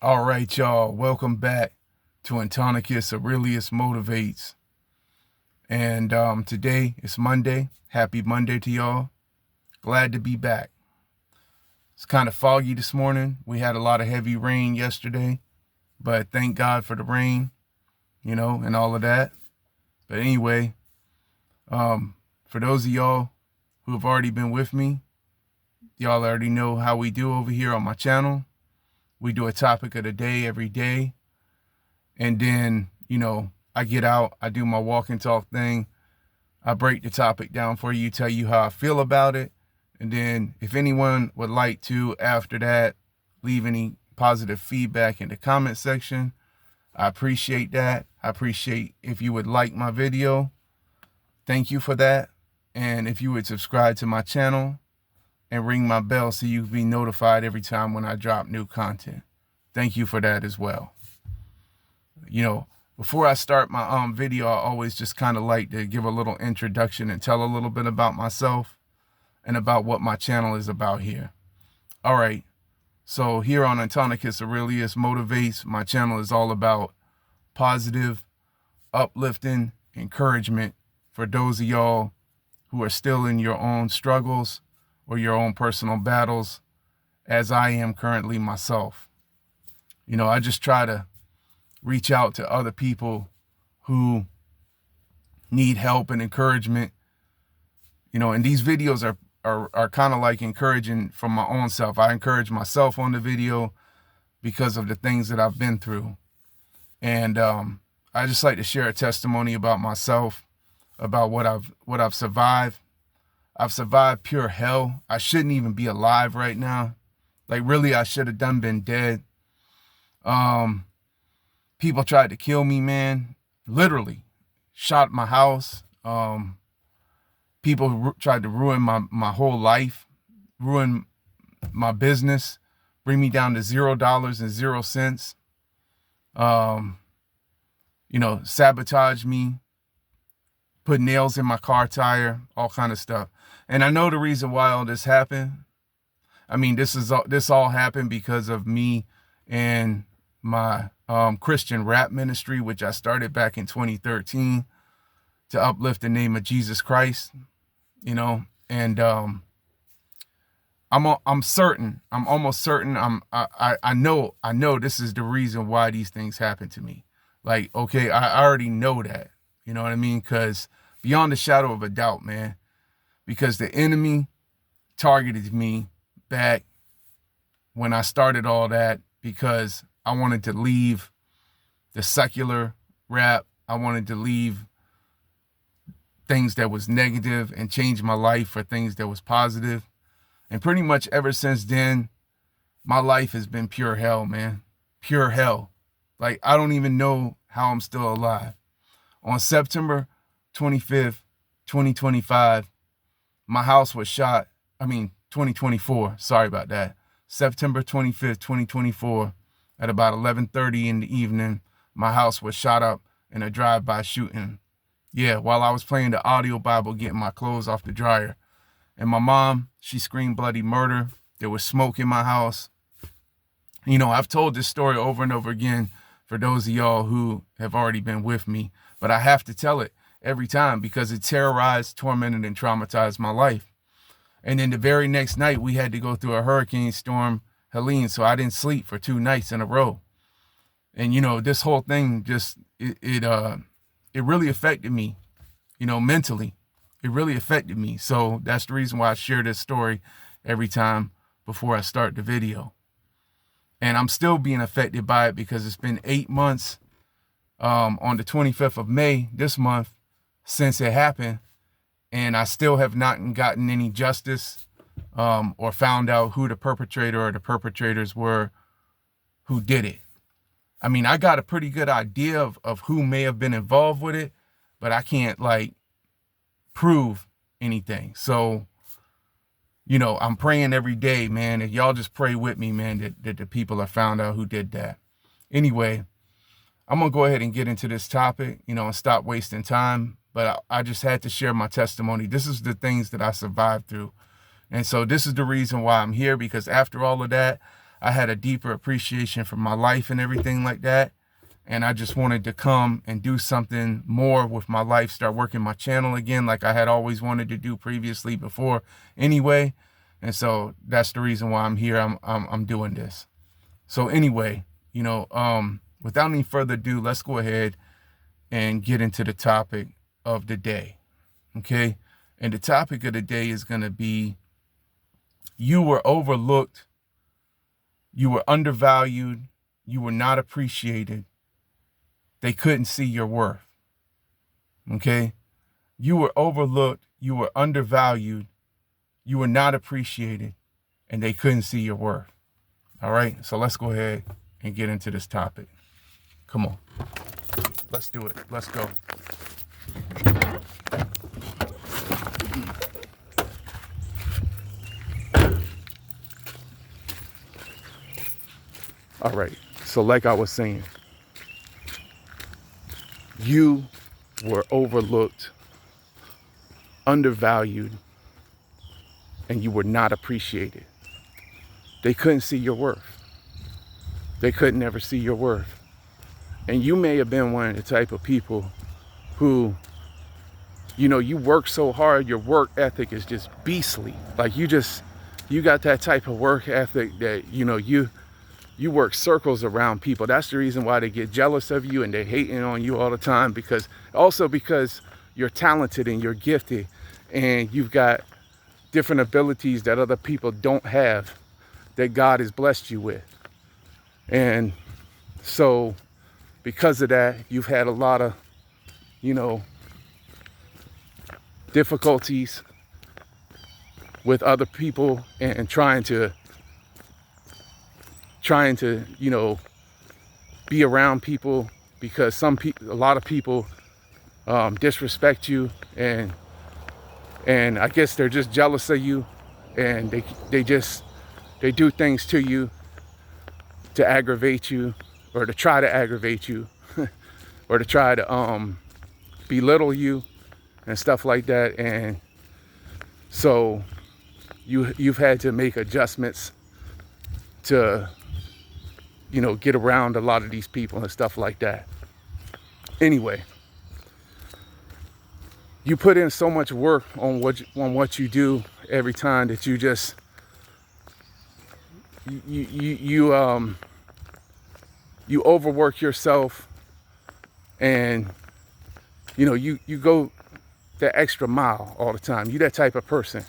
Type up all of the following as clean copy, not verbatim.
All right, y'all. Welcome back to Antonicus Aurelius Motivates. And today it's Monday. Happy Monday to y'all. Glad to be back. It's kind of foggy this morning. We had a lot of heavy rain yesterday, but thank God for the rain, and all of that. But anyway, for those of y'all who have already been with me, y'all already know how we do over here on my channel. We do a topic of the day every day. And then, I get out, I do my walk and talk thing. I break the topic down for you, tell you how I feel about it. And then if anyone would like to, after that, leave any positive feedback in the comment section, I appreciate that. I appreciate if you would like my video. Thank you for that. And if you would subscribe to my channel and ring my bell so you can be notified every time when I drop new content. Thank you for that as well. Before I start my video, I always just kind of like to give a little introduction and tell a little bit about myself and about what my channel is about here. All right. So here on Antonicus Aurelius Motivates, my channel is all about positive, uplifting encouragement for those of y'all who are still in your own struggles or your own personal battles, as I am currently myself. I just try to reach out to other people who need help and encouragement. And these videos are kind of like encouraging from my own self. I encourage myself on the video because of the things that I've been through. And I just like to share a testimony about myself, about what I've survived. I've survived pure hell. I shouldn't even be alive right now. Like, really, I should have been dead. People tried to kill me, man. Literally. Shot my house. People tried to ruin my whole life. Ruin my business. Bring me down to $0 and 0 cents. Sabotage me. Put nails in my car tire. All kind of stuff. And I know the reason why all this happened. I mean, this all happened because of me and my Christian rap ministry, which I started back in 2013 to uplift the name of Jesus Christ. And I'm almost certain. I know this is the reason why these things happen to me. Like, okay, I already know that. You know what I mean? Because beyond a shadow of a doubt, man. Because the enemy targeted me back when I started all that, because I wanted to leave the secular rap. I wanted to leave things that was negative and change my life for things that was positive. And pretty much ever since then, my life has been pure hell, man. Pure hell. Like, I don't even know how I'm still alive. On September 25th, 2025, my house was shot. 2024. Sorry about that. September 25th, 2024, at about 11:30 in the evening, my house was shot up in a drive-by shooting. Yeah, while I was playing the audio Bible, getting my clothes off the dryer. And my mom, she screamed bloody murder. There was smoke in my house. I've told this story over and over again for those of y'all who have already been with me, but I have to tell it every time because it terrorized, tormented, and traumatized my life. And then the very next night, we had to go through a hurricane storm, Helene, so I didn't sleep for 2 nights in a row. And, this whole thing just, it really affected me, mentally. It really affected me. So that's the reason why I share this story every time before I start the video. And I'm still being affected by it because it's been 8 months on the 25th of May this month since it happened. And I still have not gotten any justice or found out who the perpetrator or the perpetrators were who did it. I got a pretty good idea of who may have been involved with it, but I can't prove anything. So, I'm praying every day, man. If y'all just pray with me, man, that the people are found out who did that. Anyway, I'm going to go ahead and get into this topic, and stop wasting time. But I just had to share my testimony. This is the things that I survived through. And so this is the reason why I'm here, because after all of that, I had a deeper appreciation for my life and everything like that. And I just wanted to come and do something more with my life, start working my channel again like I had always wanted to do previously before anyway. And so that's the reason why I'm here. I'm doing this. So anyway, without any further ado, let's go ahead and get into the topic of the day. Okay? And the topic of the day is going to be, you were overlooked, you were undervalued, you were not appreciated. They couldn't see your worth. Okay? You were overlooked, you were undervalued, you were not appreciated, and they couldn't see your worth. All right? So let's go ahead and get into this topic. Come on. Let's do it. Let's go. All right. So like I was saying, you were overlooked, undervalued, and you were not appreciated. They couldn't see your worth. They could never see your worth. And you may have been one of the type of people who, you work so hard, your work ethic is just beastly. Like you got that type of work ethic that, you work circles around people. That's the reason why they get jealous of you and they're hating on you all the time, because you're talented and you're gifted and you've got different abilities that other people don't have, that God has blessed you with. And so because of that, you've had a lot of, difficulties with other people and trying to be around people, because a lot of people disrespect you, and I guess they're just jealous of you, and they do things to you to aggravate you, or to try to aggravate you, or to try to belittle you and stuff like that. And so you've had to make adjustments to get around a lot of these people and stuff like that. Anyway, you put in so much work on what you do every time that you overwork yourself, and you go that extra mile all the time. You that type of person.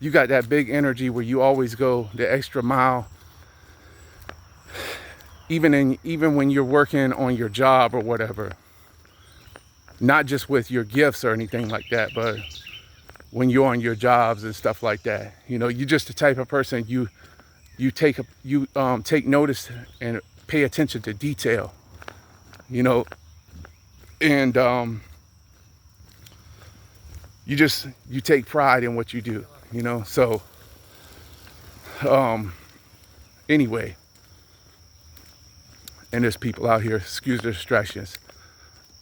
You got that big energy where you always go the extra mile, even when you're working on your job or whatever. Not just with your gifts or anything like that, but when you're on your jobs and stuff like that. You're just the type of person, you take notice and pay attention to detail. And you take pride in what you do. So anyway, and there's people out here, excuse the distractions.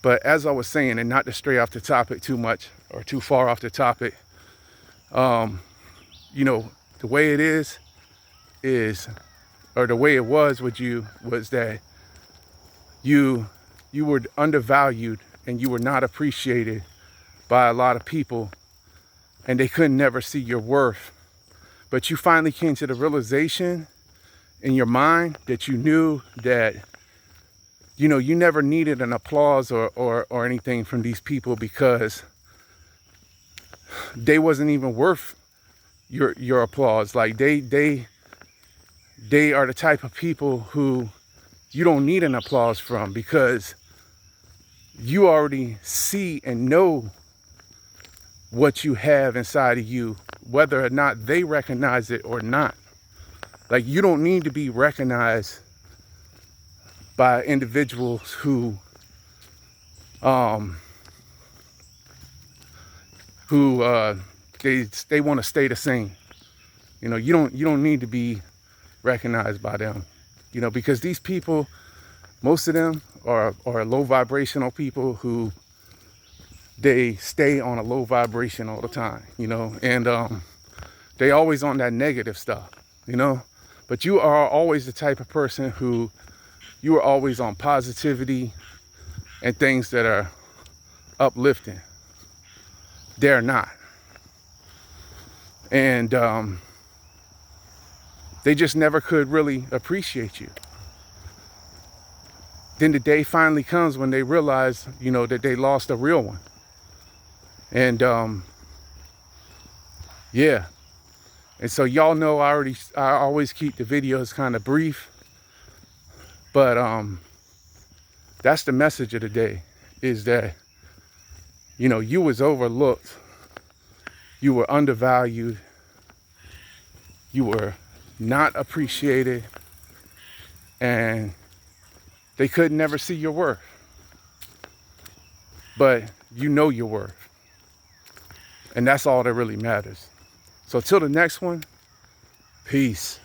But as I was saying, and not to stray off the topic too much or too far off the topic, the way it is, or the way it was with you, was that you were undervalued and you were not appreciated by a lot of people, and they could never see your worth. But you finally came to the realization in your mind that you knew that you never needed an applause or anything from these people, because they wasn't even worth your applause. Like they are the type of people who you don't need an applause from, because you already see and know what you have inside of you, whether or not they recognize it or not. Like, you don't need to be recognized by individuals who they want to stay the same. You don't need to be recognized by them, because these people, most of them are low vibrational people who they stay on a low vibration all the time, and they always on that negative stuff, but But you are always the type of person who you are always on positivity and things that are uplifting. They're not. And they just never could really appreciate you. Then the day finally comes when they realize, you know, that they lost a real one. And yeah. And so y'all know I always keep the videos kind of brief. But that's the message of the day, is that, you know, you was overlooked. You were undervalued. You were not appreciated. And they could never see your worth. But you know your worth. And that's all that really matters. So till the next one, peace.